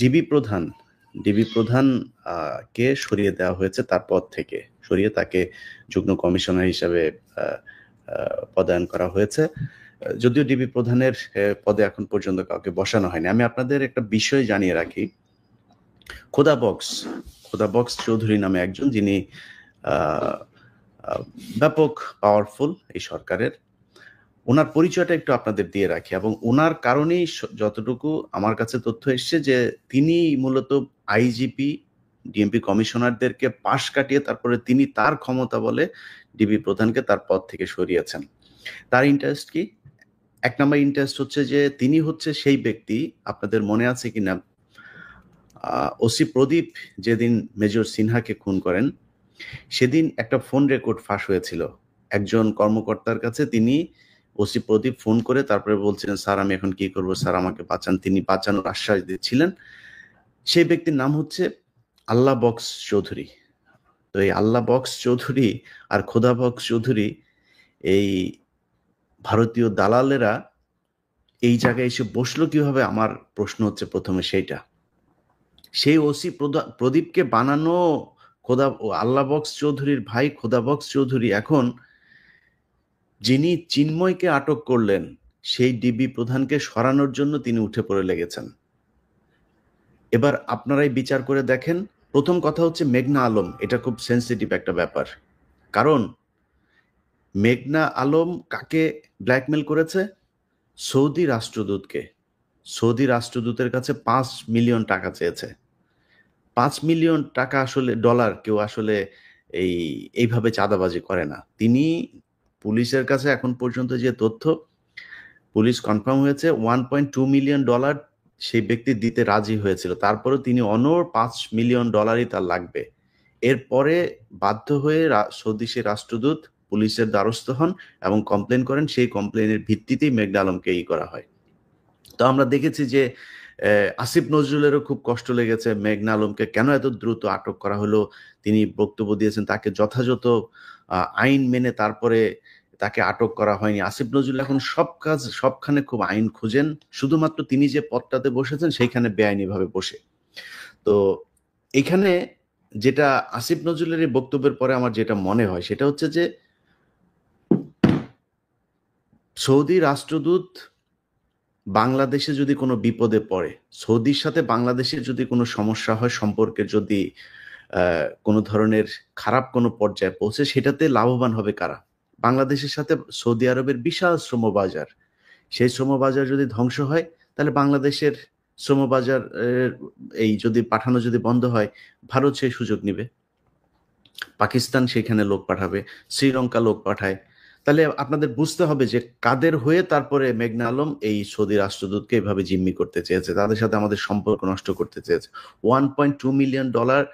DB প্রধান DB প্রধান কে সরিয়ে দেওয়া হয়েছে তার পদ থেকে। সরিয়ে তাকে যুগ্ম কমিশনার হিসাবে পদায়ন করা হয়েছে। যদিও ডিবি প্রধানের পদে এখন পর্যন্ত কাউকে বসানো হয়নি। আমি আপনাদের একটা বিষয় জানিয়ে রাখি। খোদা বক্স চৌধুরী নামে একজন, যিনি ব্যাপক পাওয়ারফুল এই সরকারের। ওনার পরিচয়টা একটু আপনাদের দিয়ে রাখি, এবং ওনার কারণেই যতটুকু আমার কাছে তথ্য এসছে যে তিনি মূলত আইজিপি ডিএমপি কমিশনারদেরকে পাশ কাটিয়ে তারপরে তিনি তার ক্ষমতা বলে ডিবি প্রধানকে তার পদ থেকে সরিয়েছেন। তার ইন্টারেস্ট কি? এক নম্বর ইন্টারেস্ট হচ্ছে যে তিনি হচ্ছে সেই ব্যক্তি, আপনাদের মনে আছে কিনা, ওসি প্রদীপ যেদিন মেজর সিনহাকে খুন করেন সেদিন একটা ফোন রেকর্ড ফাঁস হয়েছিল একজন কর্মকর্তার কাছে। তিনি ওসি প্রদীপ ফোন করে তারপরে বলছিলেন, স্যার আমি এখন কি করবো, স্যার আমাকে বাঁচান। তিনি বাঁচানোর আশ্বাস দিচ্ছিলেন। সেই ব্যক্তির নাম হচ্ছে আল্লাহ বক্স চৌধুরী। তো এই আল্লাহ বক্স চৌধুরী আর খোদা বক্স চৌধুরী, এই ভারতীয় দালালেরা এই জায়গায় এসে বসলো কিভাবে, আমার প্রশ্ন হচ্ছে প্রথমে সেইটা। সেই ওসি প্রদীপকে বানানো আল্লাহ বক্স চৌধুরীর ভাই খোদা বক্স চৌধুরী এখন, যিনি চিন্ময়কে আটক করলেন, সেই ডিবি প্রধানকে সরানোর জন্য তিনি উঠে পড়ে লেগেছেন। এবার আপনারাই বিচার করে দেখেন। প্রথম কথা হচ্ছে মেঘনা আলম, এটা খুব সেন্সিটিভ একটা ব্যাপার। কারণ মেঘনা আলম কাকে ব্ল্যাকমেল করেছে? সৌদি রাষ্ট্রদূতকে। সৌদি রাষ্ট্রদূতের কাছে 5 মিলিয়ন টাকা চেয়েছে। 5 মিলিয়ন টাকা আসলে ডলার কেউ আসলে এইভাবে চাঁদাবাজি করে না। তিনি পুলিশের কাছে এখন পর্যন্ত যে তথ্য, পুলিশ কনফার্ম হয়েছে 1.2 মিলিয়ন ডলার সেই ব্যক্তি দিতে রাজি হয়েছিল। তারপরেও তিনি অনর 5 মিলিয়ন ডলারই তার লাগবে। এরপরে বাধ্য হয়ে সৌদি সে রাষ্ট্রদূত পুলিশের দ্বারস্থ হন এবং কমপ্লেন করেন। সেই কমপ্লেনের ভিত্তিতেই মেঘনা আলমকে করা হয়। তো আমরা দেখেছি যে আসিফ নজরুলেরও খুব কষ্ট লেগেছে মেঘনা আলমকে কেন এত দ্রুত আটক করা হলো। তিনি বক্তব্য দিয়েছেন তাকে যথাযথ আইন মেনে তারপরে তাকে আটক করা হয়নি। আসিফ নজরুল এখন সবখানে খুব আইন খুঁজেন, শুধুমাত্র তিনি যে পদটাতে বসেছেন সেইখানে বেআইনিভাবে বসে। তো এখানে যেটা আসিফ নজরুলের এই বক্তব্যের পরে আমার যেটা মনে হয় সেটা হচ্ছে যে সৌদি রাষ্ট্রদূত বাংলাদেশে যদি কোনো বিপদে পড়ে, সৌদির সাথে বাংলাদেশের যদি কোনো সমস্যা হয়, সম্পর্কের যদি কোনো ধরনের খারাপ কোনো পর্যায়ে পৌঁছে, সেটাতে লাভবান হবে কারা? বাংলাদেশের সাথে সৌদি আরবের বিশাল শ্রমবাজার। সেই শ্রমবাজার যদি ধ্বংস হয় তাহলে বাংলাদেশের শ্রমবাজার যদি পাঠানো যদি বন্ধ হয়, ভারত সেই সুযোগ নিবে, পাকিস্তান সেখানে লোক পাঠাবে, শ্রীলঙ্কা লোক পাঠায়। তাহলে আপনাদের বুঝতে হবে যে কাদের হয়ে তারপরে মেঘনা আলম এই সৌদি রাষ্ট্রদূতকে এভাবে জিম্মি করতে চেয়েছে, তাদের সাথে আমাদের সম্পর্ক নষ্ট করতে চেয়েছে। 1.2 মিলিয়ন ডলার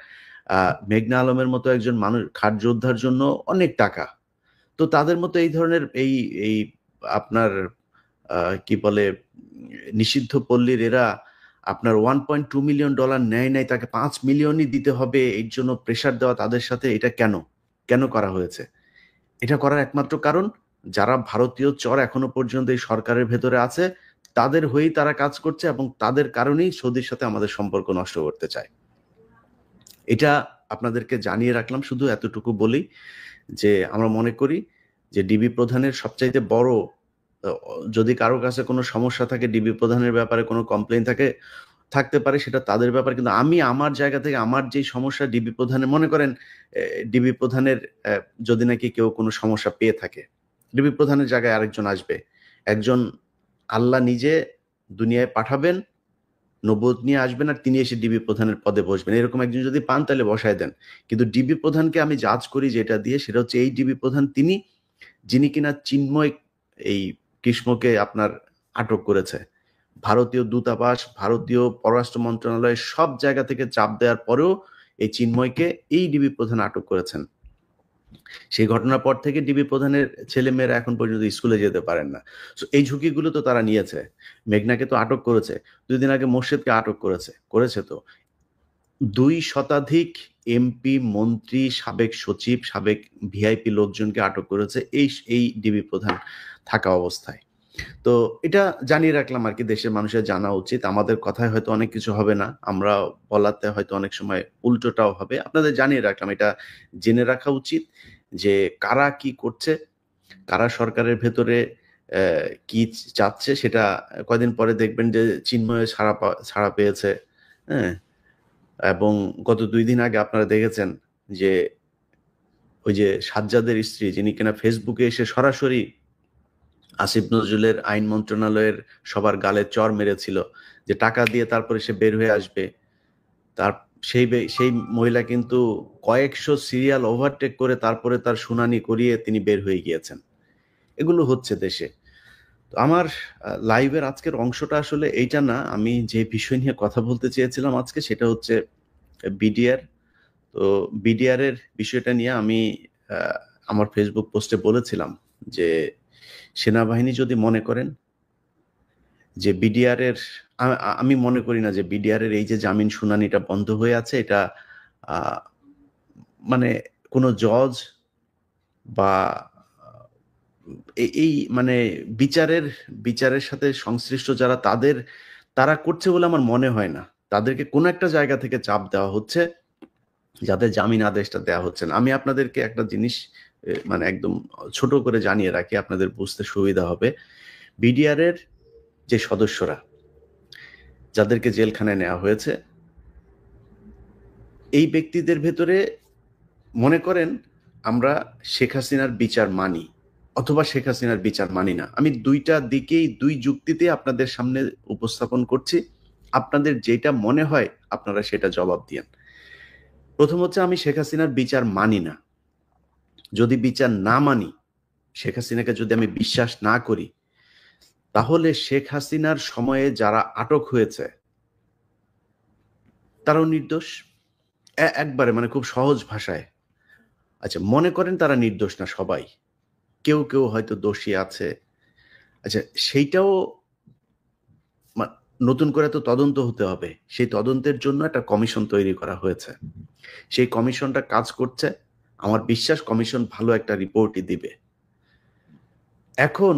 মেঘনা আলমের মতো একজন মানুষ খাট যোদ্ধার জন্য অনেক টাকা। তো তাদের মতো এই ধরনের এই আপনার কি বলে নিষিদ্ধ পল্লীর এরা আপনার 1.2 মিলিয়ন ডলার নেয় নাই, তাকে 5 মিলিয়নই দিতে হবে, এর জন্য প্রেশার দেওয়া তাদের সাথে। এটা কেন করা হয়েছে? এটা করার একমাত্র কারণ, যারা ভারতীয় চর এখনো পর্যন্ত এই সরকারের ভেতরে আছে তাদের হয়েই তারা কাজ করছে, এবং তাদের কারণেই সৌদির সাথে আমাদের সম্পর্ক নষ্ট করতে চায়। এটা আপনাদেরকে জানিয়ে রাখলাম, শুধু এতটুকু বলি যে আমরা মনে করি যে ডিবি প্রধানের সবচাইতে বড়, যদি কারো কাছে কোনো সমস্যা থাকে, ডিবি প্রধানের ব্যাপারে কোনো কমপ্লেইন থাকতে পারে, সেটা তাদের ব্যাপার। কিন্তু আমি আমার জায়গা থেকে আমার যে সমস্যা ডিবি প্রধানের, মনে করেন ডিবি প্রধানের যদি নাকি কেউ কোনো সমস্যা পেয়ে থাকে, ডিবি প্রধানের জায়গায় আরেকজন আসবে, একজন আল্লাহ নিজে দুনিয়ায় পাঠাবেন, নবুয়ত নিয়ে আসবেন, আর তিনি এসে ডিবি প্রধানের পদে বসবেন। এরকম একজন যদি পান তাহলে বসায় দেন। কিন্তু ডিবি প্রধানকে আমি জাজ করি যেটা দিয়ে, সেটা হচ্ছে এই ডিবি প্রধান তিনি, যিনি কিনা চিন্ময় এই কৃষ্ণকে আপনার আটক করেছে। ভারতীয় দূতাবাস, ভারতীয় পররাষ্ট্র মন্ত্রণালয় সব জায়গা থেকে চাপ দেওয়ার পরেও এই চিন্ময়কে এই ডিবি প্রধান আটক করেছেন। সেই ঘটনার পর থেকে ডিবি প্রধানের ছেলেমেয়েরা এখন পর্যন্ত স্কুলে যেতে পারেন না। সো এই ঝুঁকিগুলো তো তারা নিয়েছে। মেঘনাকে তো আটক করেছে, 2 দিন আগে মোর্শেদকে আটক করেছে তো 2 শতাধিক এমপি, মন্ত্রী, সাবেক সচিব, সাবেক ভিআইপি লোকজনকে আটক করেছে এই ডিবি প্রধান থাকা অবস্থায়। তো এটা জানিয়ে রাখলাম আরকি, দেশের মানুষের জানা উচিত। আমাদের কথায় হয়তো অনেক কিছু হবে না। আমরা বলাতে হয়তো অনেক সময় উল্টোটাও হবে। আপনাদের জানিয়ে রাখলাম। এটা জেনে রাখা উচিত যে কারা কি করছে, কারা সরকারের ভেতরে অ্যা কি চাচ্ছে সেটা কয়দিন পরে দেখবেন যে চিন্ময় ছাড়া পেয়েছে। হ্যাঁ? এবং গত ২ দিন আগে আপনারা দেখেছেন যে ওই যে সাজ্জাদের স্ত্রী, যিনি কিনা ফেসবুকে এসে সরাসরি আসিফ নজরুলের আইন মন্ত্রণালয়ের সবার গালে চড় মেরেছিল যে টাকা দিয়ে তারপরে সে বের হয়ে আসবে। তার সেই মহিলা কিন্তু কয়েকশো সিরিয়াল ওভারটেক করে তারপরে তার শুনানি করিয়ে তিনি বের হয়ে গিয়েছেন। এগুলো হচ্ছে দেশে। তো আমার লাইভের আজকের অংশটা আসলে এইটা না। আমি যে বিষয় নিয়ে কথা বলতে চেয়েছিলাম আজকে সেটা হচ্ছে বিডিআর। তো বিডিআর এর বিষয়টা নিয়ে আমি আ আমার ফেসবুক পোস্টে বলেছিলাম যে সেনাবাহিনী যদি মনে করেন যে বিডিআর এর আমি মনে করি না যে বিডিআর এর এই যে জামিন শুনানিটা বন্ধ হয়ে আছে এটা আ মানে কোন জজ বা এই মানে বিচারের সাথে সংশ্লিষ্ট যারা তারা করছে বলে আমার মনে হয় না। তাদেরকে কোন একটা জায়গা থেকে চাপ দেওয়া হচ্ছে, যাতে জামিন আদেশটা দেওয়া হচ্ছে না। আমি আপনাদেরকে একটা জিনিস মানে একদম ছোট করে জানিয়ে রাখি, আপনাদের বুঝতে সুবিধা হবে। বিডিআর এর যে সদস্যরা, যাদেরকে জেলখানায় নেওয়া হয়েছে, এই ব্যক্তিদের ভেতরে মনে করেন আমরা শেখ হাসিনার বিচার মানি অথবা শেখ হাসিনার বিচার মানি না। আমি ২ টা দিকেই ২ যুক্তিতে আপনাদের সামনে উপস্থাপন করছি। আপনাদের যেটা মনে হয় আপনারা সেটা জবাব দিয়েন। ১ম হচ্ছে, আমি শেখ হাসিনার বিচার মানি না। যদি বিচার না মানি, শেখ হাসিনাকে যদি আমি বিশ্বাস না করি, তাহলে শেখ হাসিনার সময়ে যারা আটক হয়েছে তারাও নির্দোষ। একবারে মানে খুব সহজ ভাষায়। আচ্ছা, মনে করেন তারা নির্দোষ না সবাই। কেউ হয়তো দোষী আছে। আচ্ছা, সেইটাও মা নতুন করে তো তদন্ত হতে হবে। সেই তদন্তের জন্য একটা কমিশন তৈরি করা হয়েছে। সেই কমিশনটা কাজ করছে। আমার বিশ্বাস কমিশন ভালো একটা রিপোর্টই দিবে। এখন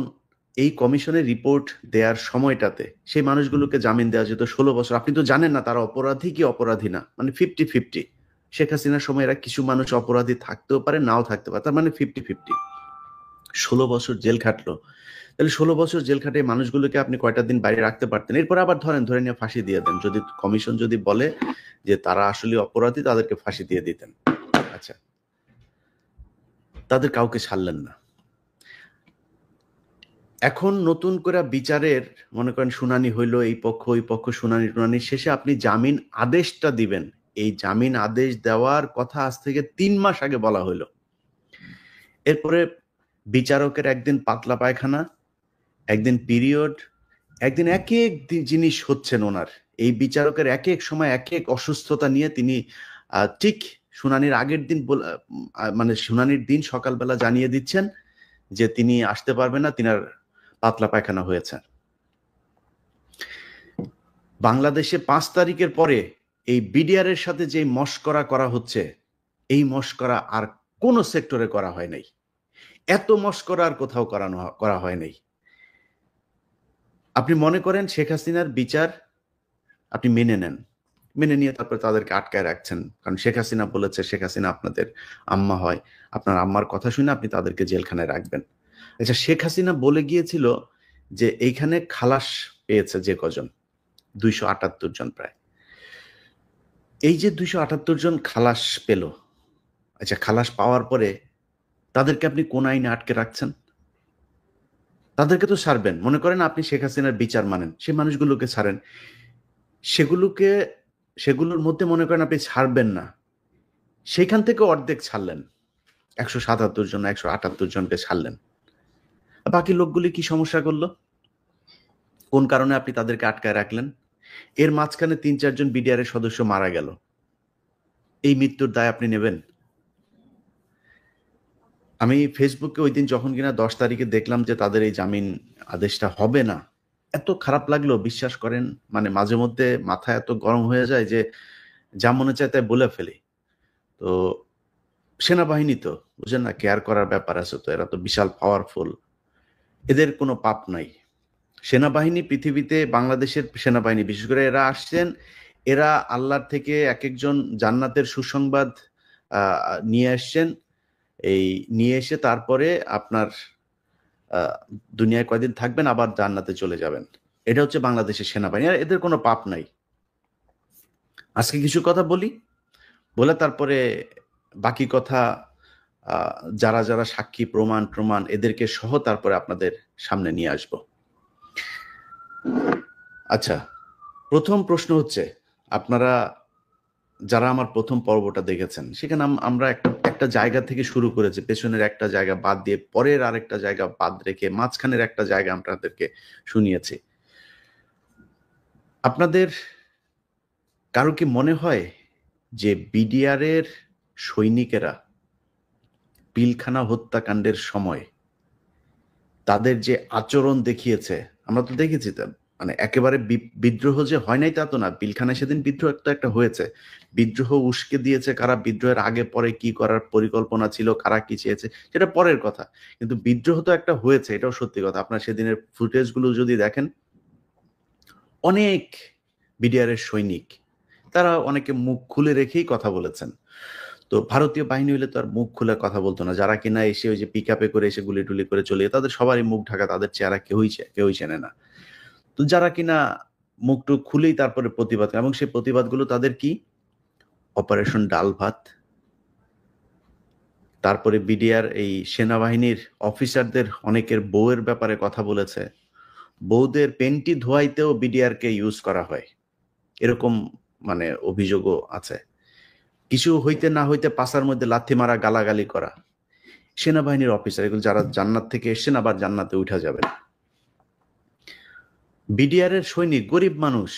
এই কমিশনের রিপোর্ট দেয়ার সময়টাতে সেই মানুষগুলোকে জামিন দেওয়া যেত ১৬ বছর। আপনি তো জানেন না তারা অপরাধী কি অপরাধী না। মানে 50-50। শেখ হাসিনার সময় এরা কিছু মানুষ অপরাধী থাকতেও পারে, নাও থাকতে পারে। তার মানে 50-50। ১৬ বছর জেল খাটলো। তাহলে ১৬ বছর জেল খাটে এই মানুষগুলোকে আপনি কয়টা দিন বাইরে রাখতে পারতেন। এরপর আবার ধরে নিয়ে ফাঁসি দিয়ে দেন। যদি কমিশন যদি বলে যে তারা আসলে অপরাধী, তাদেরকে ফাঁসি দিয়ে দিতেন। আচ্ছা, তাদের কাউকে ছাড়লেন না। এখন নতুন করে বিচারের মনে করেন শুনানি হইল, এই পক্ষ ওই পক্ষ শুনানি শেষে আপনি জামিন আদেশটা দিবেন। এই জামিন আদেশ দেওয়ার কথা আজ থেকে ৩ মাস আগে বলা হইল। এরপরে বিচারকের একদিন পাতলা পায়খানা, একদিন পিরিয়ড, একদিন একেক জিনিস হচ্ছেন ওনার। এই বিচারকের একেক সময় একেক অসুস্থতা নিয়ে তিনি ঠিক শুনানির আগের দিন মানে শুনানির দিন সকালবেলা জানিয়ে দিচ্ছেন যে তিনি আসতে পারবেন না, তিনার পাতলা পায়খানা হয়েছে। বাংলাদেশে ৫ তারিখের পরে এই বিডিআর এর সাথে যে মশকরা করা হচ্ছে, এই মশকরা আর কোন সেক্টরে করা হয় নাই। এত মশকরা আর কোথাও করা হয় নাই। আপনি মনে করেন শেখ হাসিনার বিচার আপনি মেনে নেন। মেনে নিয়ে তারপরে তাদেরকে আটকায় রাখছেন। কারণ শেখ হাসিনা বলেছে, শেখ হাসিনা আপনাদের আম্মা হয়। আপনার আম্মার কথা শুনে আপনি তাদেরকে জেলখানায় রাখবেন। আচ্ছা, শেখ হাসিনা বলে গিয়েছিল যে এইখানে খালাস পেয়েছে যে কজন, ২৭৮ জন প্রায়। এই যে ২৭৮ জন খালাস পেল, আচ্ছা খালাস পাওয়ার পরে তাদেরকে আপনি কোন আইনে আটকে রাখছেন? তাদেরকে তো ছাড়বেন। মনে করেন আপনি শেখ হাসিনার বিচার মানেন। সেই মানুষগুলোকে ছাড়েন। সেগুলোকে সেগুলোর মধ্যে মনে করেন আপনি ছাড়বেন না। সেখান থেকে অর্ধেক ছাড়লেন। ১৭৭ জন, ১৭৮ জনকে ছাড়লেন। বাকি লোকগুলি কি সমস্যা করল? কোন কারণে আপনি তাদেরকে আটকায় রাখলেন? এর মাঝখানে ৩-৪ জন বিডিআর এর সদস্য মারা গেল। এই মৃত্যুর দায় আপনি নেবেন? আমি ফেসবুকে ঐদিন যখন কিনা ১০ তারিখে দেখলাম যে তাদের এই জামিন আদেশটা হবে না, এত খারাপ লাগলো বিশ্বাস করেন। মানে মাঝে মধ্যে মাথা এত গরম হয়ে যায় যে যা মনে চায় তাই বলে ফেলি। তো সেনাবাহিনী বুঝেন না, কেয়ার করার ব্যাপার আছে তো, এরা তো বিশাল পাওয়ারফুল। এদের কোনো পাপ নাই। সেনাবাহিনী পৃথিবীতে, বাংলাদেশের সেনাবাহিনী বিশেষ করে এরা আসছেন, এরা আল্লাহর থেকে এক একজন জান্নাতের সুসংবাদ নিয়ে আসছেন। এই নিয়ে এসে তারপরে আপনার দুনিয়ায় কয়দিন থাকবেন, আবার জান্নাতে চলে যাবেন। এটা হচ্ছে বাংলাদেশের সেনাবাহিনী, আর এদের কোনো পাপ নাই। আজকে কিছু কথা বলি, বলে তারপরে বাকি কথা যারা যারা সাক্ষী, প্রমাণ এদেরকে সহ তারপরে আপনাদের সামনে নিয়ে আসব। আচ্ছা, প্রথম প্রশ্ন হচ্ছে, আপনারা যারা আমার প্রথম পর্বটা দেখেছেন, সেখানে আমরা একটা জায়গা থেকে শুরু করেছি, পেছনের একটা জায়গা বাদ দিয়ে পরের আরেকটা জায়গা বাদ রেখে মাঝখানের একটা জায়গা আপনাদেরকে শুনিয়েছি। আপনাদের কারো কি মনে হয় যে বিডিআরের সৈনিকেরা পিলখানা হত্যাকাণ্ডের সময় তাদের যে আচরণ দেখিয়েছে, আমরা তো দেখেছি, মানে একেবারে বিদ্রোহ যে হয় নাই তা তো না। পিলখানায় সেদিন বিদ্রোহ একটা হয়েছে, বিদ্রোহ উস্কে দিয়েছে কারা, বিদ্রোহের আগে পরে কি করার পরিকল্পনা ছিল, কারা কি চেয়েছে সেটা পরের কথা, কিন্তু বিদ্রোহ তো একটা হয়েছে, এটাও সত্যি কথা। আপনার সেদিনের ফুটেজগুলো যদি দেখেন, অনেক বিডিআরের সৈনিক, তারা অনেকে মুখ খুলে রেখেই কথা বলেছেন। তো ভারতীয় বাহিনী হলে তো আর মুখ খুলে কথা বলতো না, যারা কিনা এসে ওই যে পিক আপে করে এসে গুলি টুলি করে চলে, তাদের সবারই মুখ ঢাকা, তাদের চেহারা কেউই চেনে না। তো যারা কিনা মুখটুক খুলেই তারপরে প্রতিবাদ, এবং সেই প্রতিবাদগুলো তাদের কি, অপারেশন ডাল ভাত, তারপরে বিডিআর এই সেনাবাহিনীর অফিসারদের অনেকের বউয়ের ব্যাপারে কথা বলেছে, বউদের পেন্টি ধোয়াইতেও বিডিআর কে ইউজ করা হয়, এরকম মানে অভিযোগও আছে। কিছু হইতে না হইতে পাশার মধ্যে লাথি মারা, গালাগালি করা। সেনাবাহিনীর অফিসার এগুলো যারা জান্নাত থেকে এসছেন, আবার জান্নাতে উঠা যাবে। বিডিআর এর সৈনিক গরিব মানুষ,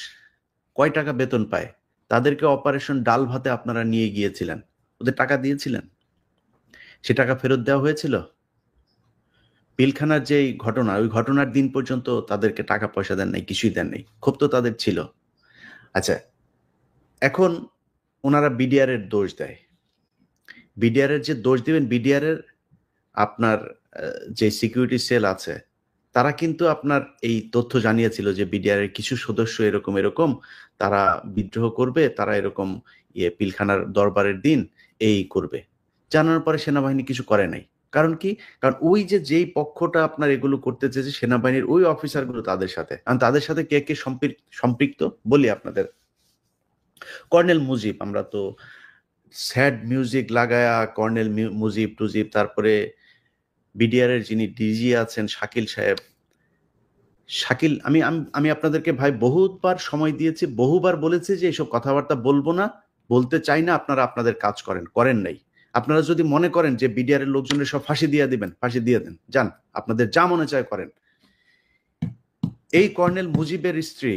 কয় টাকা বেতন পায়, তাদেরকে অপারেশন ডাল ভাতে আপনারা নিয়ে গিয়েছিলেন, ওদের টাকা দিয়েছিলেন? সে টাকা ফেরত দেওয়া হয়েছিল? পিলখানার যে ঘটনা, ওই ঘটনার দিন পর্যন্ত তাদেরকে টাকা পয়সা দেন নাই, কিছুই দেন নাই, ক্ষোভ তো তাদের ছিল। আচ্ছা, এখন ওনারা বিডিআর এর দোষ দেয়। বিডিআর এর যে দোষ দিবেন, বিডিআর এর আপনার যে সিকিউরিটি সেল আছে, তারা কিন্তু আপনার এই তথ্য জানিয়েছিল যে বিডিআর এর কিছু সদস্য এরকম তারা বিদ্রোহ করবে, তারা এরকম পিলখানার দরবারের দিন এই করবে। জানানোর পরে সেনাবাহিনী কিছু করে নাই। কারণ কি? কারণ ওই যে যেই পক্ষটা আপনার এগুলো করতে চেয়েছে, সেনাবাহিনীর ওই অফিসারগুলো তাদের সাথে, কারণ তাদের সাথে কে কে সম্পৃক্ত বলি আপনাদের। কর্নেল মুজিব, আমরা তো স্যাড মিউজিক লাগায়া কর্নেল মুজিব টুজিব, তারপরে বিডিআর এর যিনি ডিজি আছেন শাকিল সাহেব, শাকিল, আমি আপনাদেরকে ভাই বহুবার সময় দিয়েছি, বহুবার বলেছি যে এইসব কথাবার্তা বলবো না, বলতে চাই না, আপনারা আপনাদের কাজ করেন নাই। আপনারা যদি মনে করেন যে বিডিআর এর লোকজনের সব ফাঁসি দিয়ে দিবেন, ফাঁসি দিয়ে দেন, যান, আপনাদের যা মনে চায় করেন। এই কর্নেল মুজিবের স্ত্রী,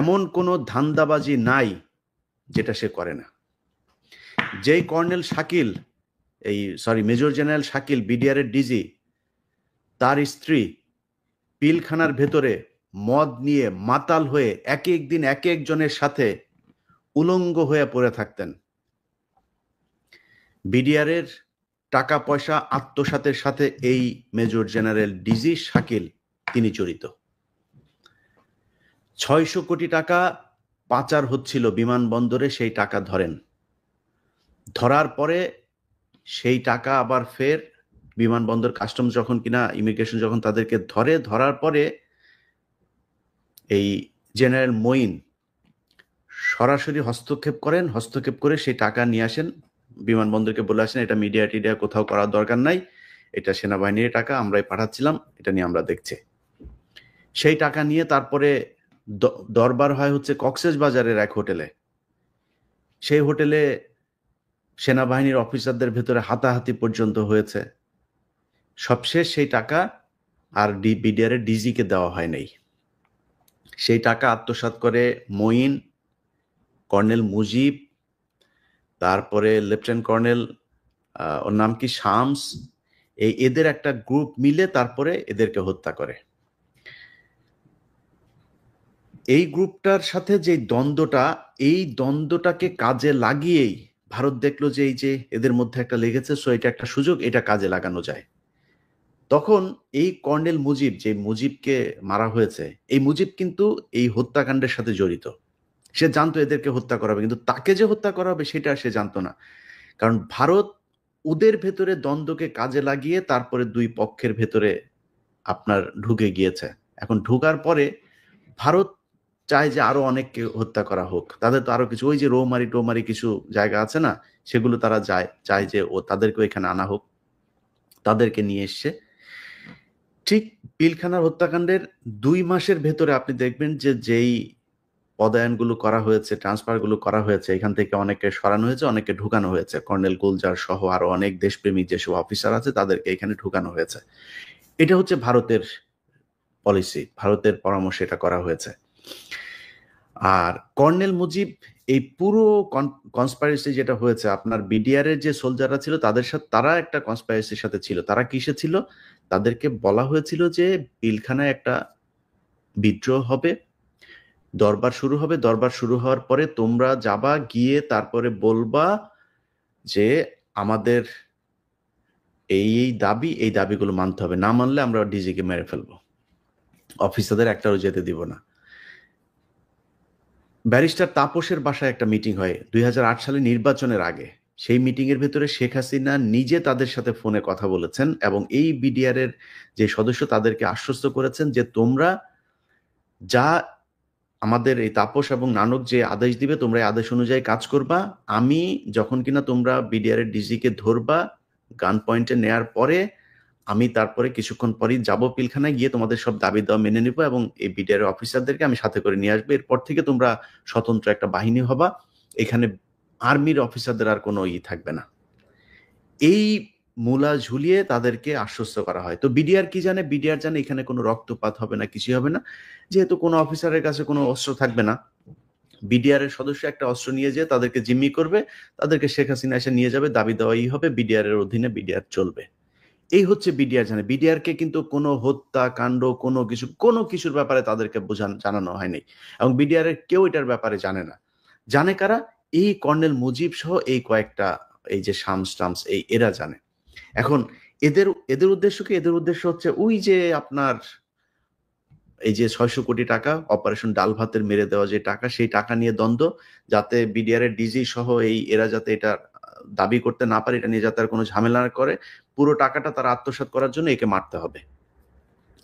এমন কোনো ধান্দাবাজি নাই যেটা সে করে না। যেই colonel Shakil, major general Shakil BDR এর ডিজি, তার স্ত্রী পিলখানার ভেতরে মদ নিয়ে মাতাল হয়ে এক এক দিন এক একজনের সাথে উলঙ্গ হয়ে পড়ে থাকতেন। বিডিআর এর টাকা পয়সা আত্মসাতের সাথে এই মেজর জেনারেল ডিজি শাকিল তিনি জড়িত। 600 কোটি টাকা পাচার হচ্ছিল বিমানবন্দরে, সেই টাকা ধরার পরে সেই টাকা আবার ফের বিমানবন্দর কাস্টমস যখন কিনা ইমিগ্রেশন যখন তাদেরকে ধরার পরে এই জেনারেল মঈন সরাসরি হস্তক্ষেপ করে সেই টাকা নিয়ে আসেন, বিমানবন্দরকে বলে আসেন এটা মিডিয়া টিডিয়া কোথাও করার দরকার নাই, এটা সেনাবাহিনীর টাকা, আমরাই পাঠাচ্ছিলাম, এটা নিয়ে আমরা দেখছি। সেই টাকা নিয়ে তারপরে দরবার হয় হচ্ছে কক্সেস বাজারের এক হোটেলে। সেই হোটেলে সেনাবাহিনীর অফিসারদের ভেতরে হাতাহাতি পর্যন্ত হয়েছে। সবশেষ সেই টাকা আর বিডিআর এর ডিজিকে দেওয়া হয় নাই। সেই টাকা আত্মসাৎ করে মঈন, কর্নেল মুজিব, তারপরে লেফটেন্যান্ট কর্নেল ওর নাম কি শামস, এদের একটা গ্রুপ মিলে তারপরে এদেরকে হত্যা করে। এই গ্রুপটার সাথে যে দ্বন্দ্বটা, এই দ্বন্দ্বটাকে কাজে লাগিয়েই ভারত দেখলো যে এই যে এদের মধ্যে একটা লেগেছে, সো এটা একটা সুযোগ, এটা কাজে লাগানো যায়। তখন এই কর্নেল মুজিব, যে মুজিবকে মারা হয়েছে, এই মুজিব কিন্তু এই হত্যাকাণ্ডের সাথে জড়িত। সে জানতো এদেরকে হত্যা করা হবে, কিন্তু তাকে যে হত্যা করা হবে সেটা সে জানতো না। কারণ ভারত ওদের ভেতরে দ্বন্দ্বকে কাজে লাগিয়ে তারপরে দুই পক্ষের ভেতরে আপনার ঢুকে গিয়েছে। এখন ঢোকার পরে ভারত চায় যে আরো অনেককে হত্যা করা হোক। তাদের তো আরো কিছু ওই যে রৌমারি কিছু জায়গা আছে না, সেগুলো তারা চায় যে তাদেরকেও এখানে আনা হোক। তাদেরকে নিয়ে এসছে। ঠিক পিলখানার হত্যাকাণ্ডের ২ মাসের ভেতরে আপনি দেখবেন যে যেই পদায়নগুলো করা হয়েছে, ট্রান্সফারগুলো করা হয়েছে, এখান থেকে অনেককে সরানো হয়েছে, অনেককে ঢুকানো হয়েছে। কর্নেল গুলজার সহ আরো অনেক দেশপ্রেমিক যেসব অফিসার আছে তাদেরকে এখানে ঢুকানো হয়েছে। এটা হচ্ছে ভারতের পলিসি, ভারতের পরামর্শে এটা করা হয়েছে। আর কর্নেল মুজিব এই পুরো কনস্পাইরেসি যেটা হয়েছে, আপনার বিডিআর এর যে সোলজাররা ছিল তাদের সাথে, তারা একটা কনস্পাইরেসির সাথে ছিল। তারা কিসে ছিল? তাদেরকে বলা হয়েছিল যে পিলখানায় একটা বিদ্রোহ হবে, দরবার শুরু হবে, দরবার শুরু হওয়ার পরে তোমরা যাবা, গিয়ে তারপরে বলবা যে আমাদের এই দাবি, এই দাবিগুলো মানতে হবে, না মানলে আমরা ডিজিকে মেরে ফেলবো, অফিসারদের একটাও যেতে দিব না। ব্যারিস্টার তাপসের বাসায় একটা মিটিং হয় ২০০৮ সালে নির্বাচনের আগে। সেই মিটিং এর ভেতরে শেখ হাসিনা নিজে তাদের সাথে ফোনে কথা বলেছেন এবং এই বিডিআর এর যে সদস্য তাদেরকে আশ্বস্ত করেছেন যে তোমরা যা আমাদের এই তাপস এবং নানক যে আদেশ দিবে তোমরা এই আদেশ অনুযায়ী কাজ করবা। আমি যখন কিনা তোমরা বিডিআর এর ডিজিকে ধরবা, গান পয়েন্টে নেয়ার পরে আমি তারপরে কিছুক্ষণ পরেই যাব পিলখানায়, গিয়ে তোমাদের সব দাবি দেওয়া মেনে নিব এবং এই বিডিআর এর অফিসারদেরকে আমি সাথে করে নিয়ে আসবো। এরপর থেকে তোমরা স্বতন্ত্র একটা বাহিনী হবা, এখানে আর্মির অফিসারদের আর কোনো থাকবে না। এই মূলা ঝুলিয়ে তাদেরকে আশ্বস্ত করা হয়। তো বিডিআর কি জানে? বিডিআর জানে এখানে কোনো রক্তপাত হবে না, কিছুই হবে না। যেহেতু কোনো অফিসারের কাছে কোনো অস্ত্র থাকবে না, বিডিআর এর সদস্য একটা অস্ত্র নিয়ে যেয়ে তাদেরকে জিম্মি করবে, তাদেরকে শেখ হাসিনা এসে নিয়ে যাবে, দাবি দেওয়াই হবে, বিডিআর এর অধীনে বিডিআর চলবে। এই হচ্ছে বিডিআর জানে। বিডিআর কে কিন্তু কোনো হত্যাকাণ্ড, কোনো কিছুর ব্যাপারে তাদেরকে জানানো হয়নি এবং বিডিআর এর কেউ এটার ব্যাপারে জানে না। জানে কারা? এই কর্নেল মুজিব সহ এই কয়েকটা, এই যে শামস টামস, এরা জানে। এখন এদের এদের উদ্দেশ্য কি? এদের উদ্দেশ্য হচ্ছে ওই যে আপনার এই যে ৬০০ কোটি টাকা অপারেশন ডাল ভাতের মেরে দেওয়া যে টাকা, সেই টাকা নিয়ে দ্বন্দ্ব, যাতে বিডিআর এর ডিজি সহ এরা যাতে এটা দাবি করতে না পারে, এটা নিয়ে যাতে আর কোনো ঝামেলা না করে, পুরো টাকাটা তারা আত্মসাৎ করার জন্য একে মারতে হবে।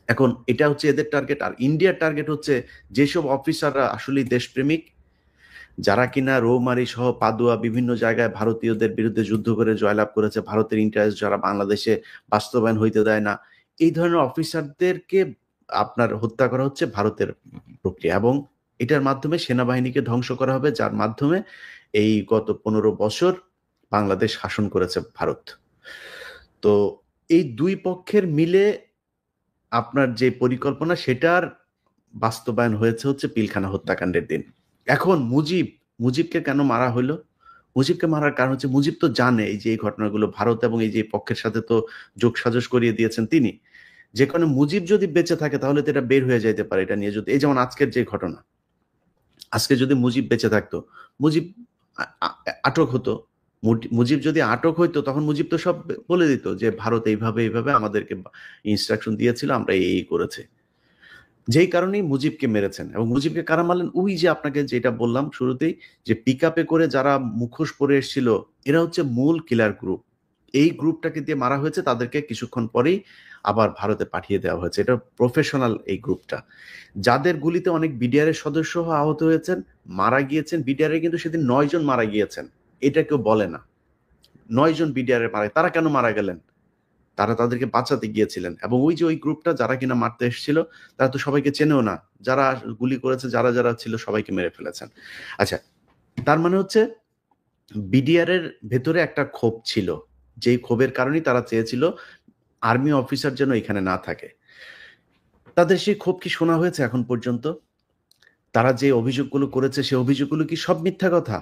এখন এটা হচ্ছে এদের টার্গেট। আর ইন্ডিয়ার টার্গেট হচ্ছে যেসব অফিসাররা আসলেই দেশপ্রেমিক, যারা কিনা রৌমারি সহ পাদুয়া বিভিন্ন জায়গায় ভারতীয়দের বিরুদ্ধে যুদ্ধ করে জয়লাভ করেছে, ভারতের ইন্টারেস্ট যারা বাংলাদেশে বাস্তবায়ন হইতে দেয় না, এই ধরনের অফিসারদেরকে আপনার হত্যা করা হচ্ছে ভারতের প্রক্রিয়া এবং এটার মাধ্যমে সেনাবাহিনীকে ধ্বংস করা হবে, যার মাধ্যমে এই গত ১৫ বছর বাংলাদেশ শাসন করেছে ভারত। তো এই দুই পক্ষের মিলে আপনার যে পরিকল্পনা, সেটার বাস্তবায়ন হয়েছে হচ্ছে পিলখানা হত্যাকাণ্ডের দিন। এখন মুজিবকে কেন মারা হইলো? মুজিবকে মারার কারণ হচ্ছে মুজিব তো জানে এই যে এই ঘটনাগুলো ভারত এবং এই যে পক্ষের সাথে তো যোগসাজশ করিয়ে দিয়েছেন তিনি। যে কারণে মুজিব যদি বেঁচে থাকে তাহলে তো এটা বের হয়ে যাইতে পারে, এটা নিয়ে যদি এই যেমন আজকের যে ঘটনা, আজকে যদি মুজিব বেঁচে থাকতো, মুজিব আটক হতো। মুজিব যদি আটক হইতো তখন মুজিব তো সব বলে দিত যে ভারত এইভাবে আমাদেরকে ইনস্ট্রাকশন দিয়েছিল, আমরা এই করেছি। যেই কারণেই মুজিবকে মেরেছেন। এবং মুজিবকে কারা মারলেন? ওই যে আপনাকে যেটা বললাম শুরুতেই, যে পিকআপে করে যারা মুখোশ পরে এসেছিল, এরা হচ্ছে মূল কিলার গ্রুপ। এই গ্রুপটাকে দিয়ে মারা হয়েছে, তাদেরকে কিছুক্ষণ পরেই আবার ভারতে পাঠিয়ে দেওয়া হয়েছে। এটা প্রফেশনাল এই গ্রুপটা। যাদের গুলিতে অনেক বিডিআর এর সদস্য আহত হয়েছেন, মারা গিয়েছেন। বিডিআর এর কিন্তু সেদিন ৯ জন মারা গিয়েছেন। এটা কেউ বলে না। ৯ জন বিডিআর এর মারা, তারা কেন মারা গেলেন? তারা তাদেরকে বাঁচাতে গিয়েছিলেন এবং ওই যে ওই গ্রুপটা যারা কিনা মারতে এসেছিল, তারা তো সবাইকে চেনেও না। যারা গুলি করেছে, যারা ছিল সবাইকে মেরে ফেলেছেন। আচ্ছা, তার মানে হচ্ছে বিডিআর এর ভেতরে একটা ক্ষোভ ছিল, যেই ক্ষোভের কারণেই তারা চেয়েছিল আর্মি অফিসার যেন এখানে না থাকে। তাদের সেই ক্ষোভ কি শোনা হয়েছে এখন পর্যন্ত? তারা যে অভিযোগগুলো করেছে সে অভিযোগগুলো কি সব মিথ্যা কথা?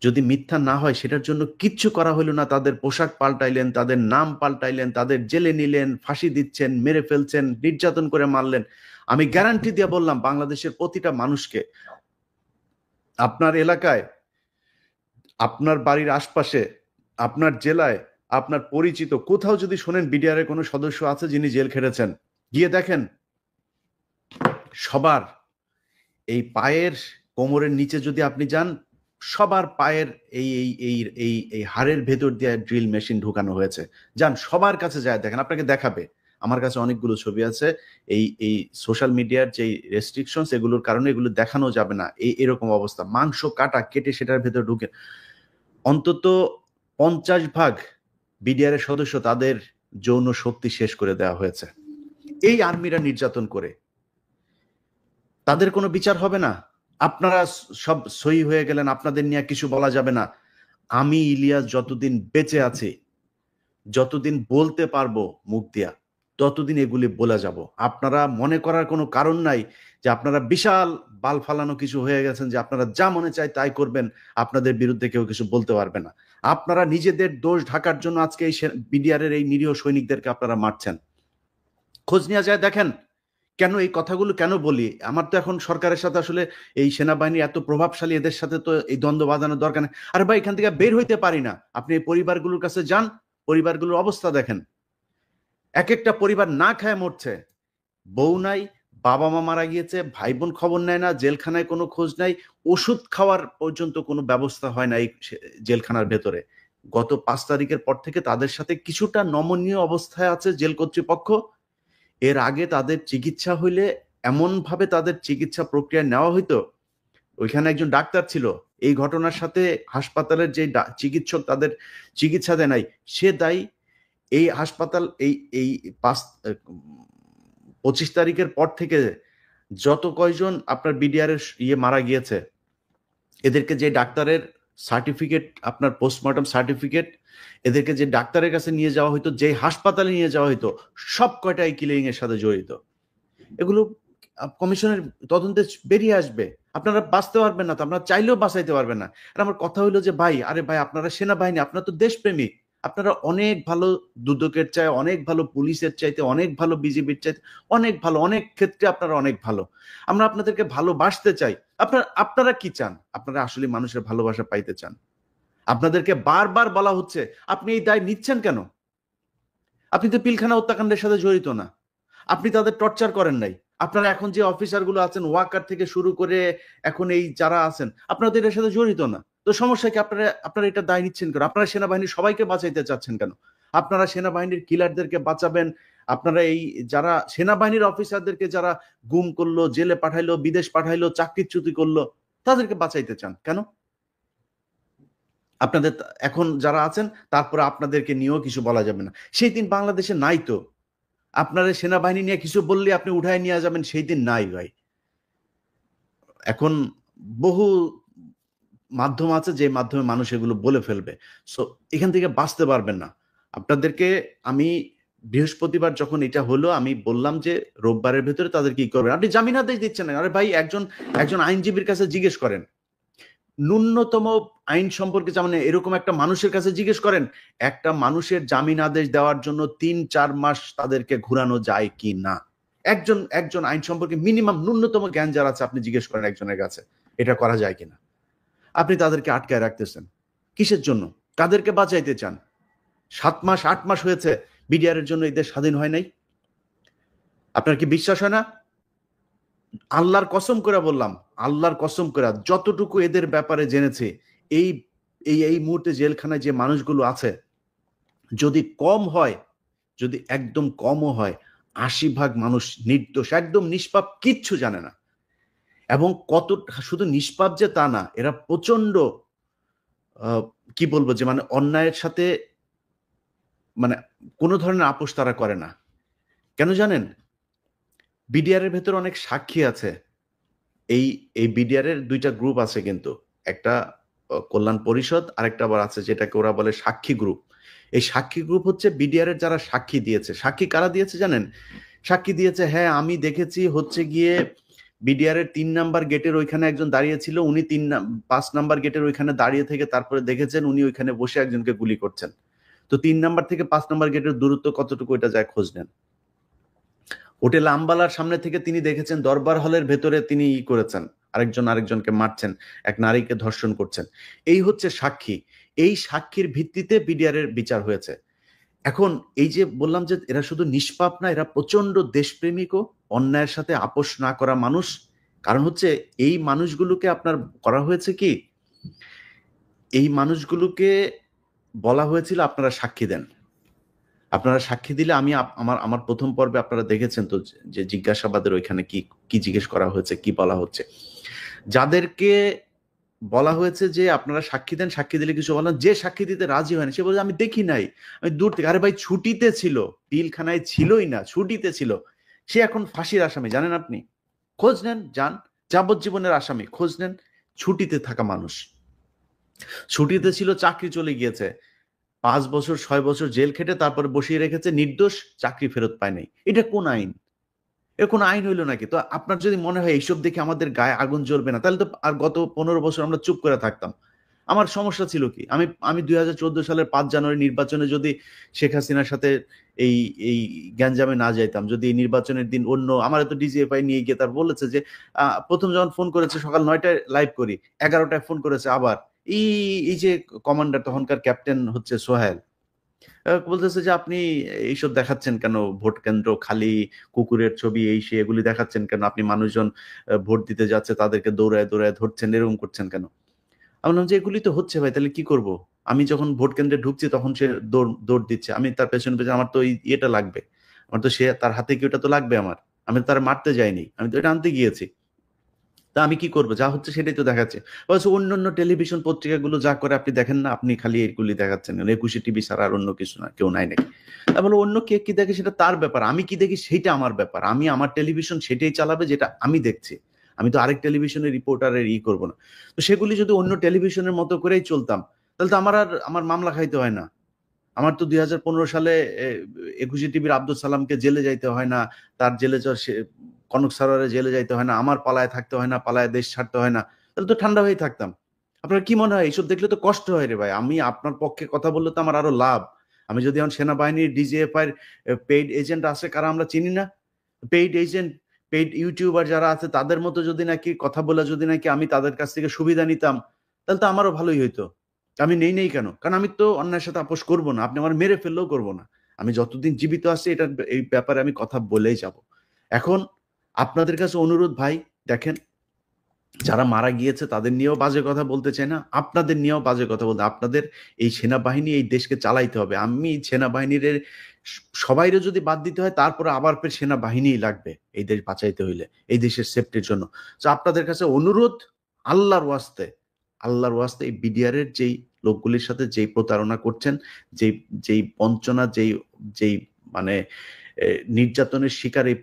যদি মিথ্যা না হয় সেটার জন্য কিচ্ছু করা হলো না। তাদের পোশাক পাল্টাইলেন, তাদের নাম পাল্টাইলেন, তাদের জেলে নিলেন, ফাঁসি দিচ্ছেন, মেরে ফেলছেন, নির্যাতন করে মারলেন। আমি গ্যারান্টি দিয়ে বললাম, বাংলাদেশের প্রতিটা মানুষকে, আপনার এলাকায়, আপনার বাড়ির আশপাশে, আপনার জেলায় আপনার পরিচিত কোথাও যদি শোনেন বিডিআর এর কোনো সদস্য আছে যিনি জেল খেটেছেন, গিয়ে দেখেন সবার এই পায়ের কোমরের নিচে যদি আপনি যান, সবার পায়ের এই এই এই এই এই হাড়ের ভেতর দিয়ে ড্রিল মেশিন ঢুকানো হয়েছে। যান সবার কাছে যায় দেখেন, আপনাকে দেখাবে। আমার কাছে অনেকগুলো ছবি আছে। এই সোশ্যাল মিডিয়ার যে রেস্ট্রিকশনস এগুলোর কারণে এগুলো দেখানো যাবে না। এরকম অবস্থা, মাংস কাটা কেটে সেটার ভেতর ঢুকে অন্তত 50% বিডিআর এর সদস্য তাদের যৌন শক্তি শেষ করে দেওয়া হয়েছে এই আর্মিরা নির্যাতন করে। তাদের কোনো বিচার হবে না? আপনারা সব সহি হয়ে গেলেন, আপনাদের নিয়ে কিছু বলা যাবে না? আমি ইলিয়াস যতদিন বেঁচে আছি, যতদিন বলতে পারবো মুখ দিয়া, ততদিন এগুলি বলে যাব। আপনারা মনে করার কোনো কারণ নাই যে আপনারা বিশাল বাল ফালানো কিছু হয়ে গেছেন, যে আপনারা যা মনে চায় তাই করবেন, আপনাদের বিরুদ্ধে কেউ কিছু বলতে পারবে না। আপনারা নিজেদের দোষ ঢাকার জন্য আজকে এই বিডিআর এর এই নিরীহ সৈনিকদেরকে আপনারা মারছেন। খোঁজ নিয়ে যায় দেখেন কেন এই কথাগুলো কেন বলি। আমার তো এখন সরকারের সাথে আসলে এই সেনাবাহিনী এত প্রভাবশালী, এদের সাথে তো এই দ্বন্দ্ব বাঁধানোর দরকার নেই। আরে ভাই, এখান থেকে বের হইতে পারি না। আপনি এই পরিবারগুলোর কাছে যান, পরিবারগুলোর অবস্থা দেখেন। এক একটা পরিবার না খায় মরছে, বউ নাই, বাবা মা মারা গিয়েছে, ভাই বোন খবর নেয় না, জেলখানায় কোনো খোঁজ নাই, ওষুধ খাওয়ার পর্যন্ত কোনো ব্যবস্থা হয় না এই জেলখানার ভেতরে। গত 5 তারিখের পর থেকে তাদের সাথে কিছুটা নমনীয় অবস্থায় আছে জেল কর্তৃপক্ষ। এর আগে তাদের চিকিৎসা হইলে এমনভাবে তাদের চিকিৎসা প্রক্রিয়া নেওয়া হইতো, ওইখানে একজন ডাক্তার ছিল, এই ঘটনার সাথে হাসপাতালের যে চিকিৎসক তাদের চিকিৎসা দেয় নাই, সে দায়ী। এই হাসপাতাল এই এই 25 তারিখের পর থেকে যত কয়জন আপনার বিডিআর এর মারা গিয়েছে, এদেরকে যে ডাক্তারের সার্টিফিকেট, আপনার পোস্টমর্টম সার্টিফিকেট, এদেরকে যে ডাক্তারের কাছে নিয়ে যাওয়া হইতো, যে হাসপাতালে নিয়ে যাওয়া হইতো, সব কয়টা এই কিলিং এর সাথে জড়িত। এগুলো কমিশনের তদন্তে বেরিয়ে আসবে। আপনারা বাঁচতে পারবেন না, তো আপনারা চাইলেও বাঁচাইতে পারবেন না। আর আমার কথা হইলো যে ভাই, আরে ভাই, আপনারা সেনাবাহিনী, আপনারা তো দেশপ্রেমিক, আপনারা অনেক ভালো, দুদকের চাই অনেক ভালো, পুলিশের চাইতে অনেক ভালো, বিজেপির চাইতে অনেক ভালো, অনেক ক্ষেত্রে আপনারা অনেক ভালো। আমরা আপনাদেরকে ভালোবাসতে চাই। আপনারা কি চান? আপনারা আসলে মানুষের ভালোবাসা পাইতে চান। আপনাদেরকে বারবার বলা হচ্ছে, আপনি এই দায় নিচ্ছেন কেন? আপনি তো পিলখানা হত্যাকাণ্ডের সাথে জড়িত না, আপনি তাদের টর্চার করেন নাই। আপনারা এখন যে অফিসার গুলো আছেন, ওয়াকার থেকে শুরু করে এখন এই যারা আছেন, আপনারা তো এটার সাথে জড়িত না। তো সমস্যা কি? আপনারা এটা দায় নিচ্ছেন কেন? আপনারা সেনাবাহিনীর সবাইকে বাঁচাইতে চাচ্ছেন কেন? আপনারা সেনাবাহিনীর কিলারদেরকে বাঁচাবেন, আপনারা এই যারা সেনাবাহিনীর অফিসারদেরকে যারা গুম করলো, জেলে পাঠাইলো, বিদেশ পাঠাইলো, চাকরিচ্যুতি করলো, তাদেরকে বাঁচাইতে চান কেন? আপনাদের এখন যারা আছেন, তারপরে আপনাদেরকে নিয়েও কিছু বলা যাবে না। সেই দিন বাংলাদেশে নাই তো। আপনারা সেনাবাহিনী নিয়ে কিছু বললে আপনি উঠায় নিয়ে যাবেন, সেই দিন নাই ভাই। এখন বহু মাধ্যম আছে যে মাধ্যমে মানুষ এগুলো বলে ফেলবে। সো এখান থেকে বাঁচতে পারবেন না। আপনাদেরকে আমি বৃহস্পতিবার যখন এটা হলো, আমি বললাম যে রোববারের ভেতরে তাদের কি করবেন। আপনি জামিনাদেশ দিচ্ছেন না। আরে ভাই, একজন আইনজীবীর কাছে জিজ্ঞেস করেন, ন্যূনতম আইন সম্পর্কে মানে এরকম একটা মানুষের কাছে জিজ্ঞেস করেন, একটা মানুষের জামিন আদেশ দেওয়ার জন্য 3-4 মাস তাদেরকে ঘুরানো যায় কি না? একজন আইন সম্পর্কে মিনিমাম ন্যূনতম জ্ঞান যারা আছে, আপনি জিজ্ঞেস করেন একজনের কাছে, এটা করা যায় কিনা। আপনি তাদেরকে আটকায় রাখতেছেন কিসের জন্য? কাদেরকে বাঁচাইতে চান? 7 মাস 8 মাস হয়েছে বিডিআর এর জন্য এই দেশ স্বাধীন হয় নাই। আপনার কি বিশ্বাস হয় না? আল্লাহর কসম করে বললাম, আল্লাহর কসম করে যতটুকু এদের ব্যাপারে জেনেছি, এই এই মুহূর্তে জেলখানায় যে মানুষগুলো আছে, যদি কম হয়, যদি একদম কমও হয়, 80% মানুষ নির্দোষ, একদম নিষ্পাপ, কিচ্ছু জানে না। এবং কত শুধু নিষ্পাপ যে তা না, এরা প্রচন্ড কি বলবো, যে মানে অন্যায়ের সাথে মানে কোনো ধরনের আপোষ তারা করে না। কেন জানেন? বিডিআর এর ভেতরে অনেক সাক্ষী আছে। এই বিডিআর এর 2টা গ্রুপ আছে কিন্তু। একটা কল্যাণ পরিষদ, আরেকটা আবার আছে যেটাকে ওরা বলে সাক্ষী গ্রুপ। এই সাক্ষী গ্রুপ হচ্ছে বিডিআর এর যারা সাক্ষী দিয়েছে। সাক্ষী কারা দিয়েছে জানেন? সাক্ষী দিয়েছে, হ্যাঁ আমি দেখেছি, হচ্ছে গিয়ে বিডিআর এর 3 নাম্বার গেটের ওইখানে একজন দাঁড়িয়ে ছিল, উনি 5 নাম্বার গেটের ওইখানে দাঁড়িয়ে থেকে তারপরে দেখেছেন উনি ওইখানে বসে একজনকে গুলি করছেন। তো 3 নাম্বার থেকে 5 নাম্বার গেটের দূরত্ব কতটুকু, এটা যায় খোঁজ নেন। হোটেল আম্বালার সামনে থেকে তিনি দেখেছেন দরবার হলের ভেতরে তিনি করেছেন, আরেকজনকে মারছেন, এক নারীকে ধর্ষণ করছেন। এই হচ্ছে সাক্ষী। এই সাক্ষীর ভিত্তিতে বিডিআর এর বিচার হয়েছে। এখন এই যে বললাম যে এরা শুধু নিষ্পাপ না, এরা প্রচন্ড দেশপ্রেমিকও, অন্যায়ের সাথে আপোষ না করা মানুষ। কারণ হচ্ছে এই মানুষগুলোকে আপনার করা হয়েছে কি, এই মানুষগুলোকে বলা হয়েছিল আপনারা সাক্ষী দেন, আপনারা সাক্ষী দিলে আমি আমার আমার প্রথম পর্বে আপনারা দেখেছেন তো যে জিজ্ঞাসাবাদের ওইখানে কি কি জিজ্ঞেস করা হয়েছে, কি বলা হচ্ছে। যাদেরকে বলা হয়েছে যে আপনারা সাক্ষী দেন, সাক্ষী দিলে কিছু বলেন, যে সাক্ষী দিতে রাজি হয়নি সে বলে আমি দেখি নাই, আমি দূর থেকে, আরে ভাই ছুটিতে ছিল, পিলখানায় ছিলই না, ছুটিতে ছিল, সে এখন ফাঁসির আসামি, জানেন আপনি? খোঁজ নেন, যান, যাবজ্জীবনের আসামি, খোঁজ নেন। ছুটিতে থাকা মানুষ, ছুটিতে ছিল, চাকরি চলে গিয়েছে, 5 বছর 6 বছর জেল খেটে তারপরে বসিয়ে রেখেছে, নির্দোষ, চাকরি ফেরত পায় নাই। এটা কোন আইন? এর কোনো আইন হইলো নাকি? তো আপনার যদি মনে হয় এইসব দেখে আমাদের গায়ে আগুন জ্বলবে না, তাহলে তো আর গত 15 বছর আমরা চুপ করে থাকতাম। আমার সমস্যা ছিল কি? আমি আমি 2014 সালের 5 জানুয়ারি নির্বাচনে যদি শেখ হাসিনার সাথে এই এই গ্যাঞ্জামে না যাইতাম, যদি এই নির্বাচনের দিন অন্য, আমার তো ডিজিএফআই নিয়ে গিয়ে তার বলেছে যে প্রথম যখন ফোন করেছে সকাল 9টায় লাইভ করি, 11টায় ফোন করেছে আবার, এই এই যে কমান্ডার তখনকার ক্যাপ্টেন হচ্ছে সোহেল, বলতেছে যে আপনি এইসব দেখাচ্ছেন কেন, ভোট কেন্দ্র খালি, কুকুরের ছবি, এই সে এগুলি দেখাচ্ছেন কেন, আপনি মানুষজন ভোট দিতে যাচ্ছে তাদেরকে দৌড়ায় দৌড়ায় ধরছেন, এরকম করছেন কেন? আমি বললাম যে এগুলি তো হচ্ছে ভাই, তাহলে কি করব? আমি যখন ভোট কেন্দ্রে ঢুকছি তখন সে দৌড় দৌড় দিচ্ছে, আমি তার পেছনে পেছনে, আমার তো এই ইয়েটা লাগবে, আমার তো সে তার হাতে কি ওটা তো লাগবে আমার, আমি তো তার মারতে যাইনি, আমি তো এটা আনতে গিয়েছি। তা আমি কি করব? যা হচ্ছে সেটাই তো দেখাচ্ছে। বলছে অন্যান্য টেলিভিশন পত্রিকাগুলো যা করে আপনি দেখেন না, আপনি খালি এগুলি দেখাচ্ছেন। ২১ টিভি ছাড়া আর অন্য কিছু না, কেউ নাই নাকি? তা বলল অন্য কে কি দেখে সেটা তার ব্যাপার। আমি কি দেখি সেইটা আমার ব্যাপার। আমি আমার টেলিভিশন সেটাই চালাবে যেটা আমি দেখছি। আমি তো আরেক টেলিভিশনের রিপোর্টারের করব না। তো সেগুলি যদি অন্য টেলিভিশনের মতো করেই চলতাম, তাহলে তো আমার মামলা খাইতে হয় না। আমার তো ২০১৫ সালে ২১ টিভির আব্দুল সালামকে জেলে যাইতে হয় না। তার জেলে যাওয়া কনক সারোয়ারের জেলে যাইতে হয় না। আমার পালায় থাকতে হয় না, পালায় দেশ ছাড়তে হয় না। তাহলে তো ঠান্ডা হয়েই থাকতাম। আপনার কি মনে হয় এইসব দেখলে তো কষ্ট হয় রে ভাই। আমি আপনার পক্ষে কথা বললে তো আমার আরো লাভ। আমি যদি এখন সেনাবাহিনীর ডিজিএফআই এর পেইড এজেন্ট আছে কারা আমরা চিনি না? পেইড এজেন্ট, পেইড ইউটিউবার যারা আছে তাদের মতো যদি নাকি কথা বলে যদি নাকি আমি তাদের কাছ থেকে সুবিধা নিতাম, তাহলে তো আমারও ভালোই হইতো। আমি নেই কেন? কারণ আমি তো অন্যায়ের সাথে আপোস করব না। আপনি আমার মেরে ফেললেও করব না। আমি যতদিন জীবিত আছি এই ব্যাপারে আমি কথা বলেই যাব। এখন আপনাদের কাছে অনুরোধ ভাই, দেখেন, যারা মারা গিয়েছে তাদের নিয়েও বাজে কথা বলতে চাই না। আপনাদের নিয়েও বাজে কথা বলতে, আপনাদের এই সেনাবাহিনী এই দেশকে চালাইতে হবে। আমি সেনাবাহিনীর সবাইরে যদি বাদ দিতে হয় তারপরে আবার ফের সেনাবাহিনীই লাগবে এই দেশ বাঁচাইতে হইলে, এই দেশের সেফটির জন্য। তো আপনাদের কাছে অনুরোধ, আল্লাহর ওয়াস্তে, আল্লাহর ওয়াস্তে এই বিডিআর এর যেই লোকগুলির সাথে যেই প্রতারণা করছেন, যেই যেই বঞ্চনা, যেই মানে নির্যাতনের শিকার এই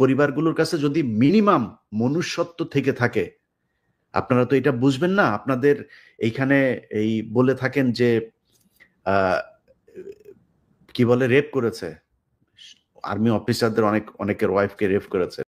পরিবারগুলোর কাছে যদি মিনিমাম মনুষ্যত্ব থেকে থাকে, আপনারা তো এটা বুঝবেন না। আপনাদের এইখানে এই বলে থাকেন যে আহ, কি বলে রেপ করেছে, আর্মি অফিসারদের অনেকের ওয়াইফকে রেপ করেছে।